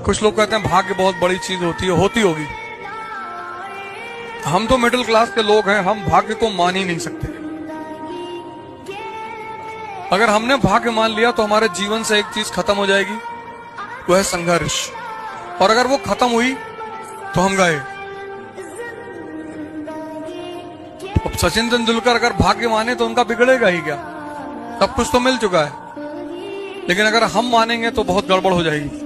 कुछ लोग कहते हैं भाग्य बहुत बड़ी चीज होती है, होती होगी। हम तो मिडिल क्लास के लोग हैं, हम भाग्य को मान ही नहीं सकते। अगर हमने भाग्य मान लिया तो हमारे जीवन से एक चीज खत्म हो जाएगी, वो है संघर्ष। और अगर वो खत्म हुई तो हम गए। अब सचिन तेंदुलकर अगर भाग्य माने तो उनका बिगड़ेगा ही क्या? सब कुछ तो मिल चुका है। लेकिन अगर हम मानेंगे तो बहुत गड़बड़ हो जाएगी।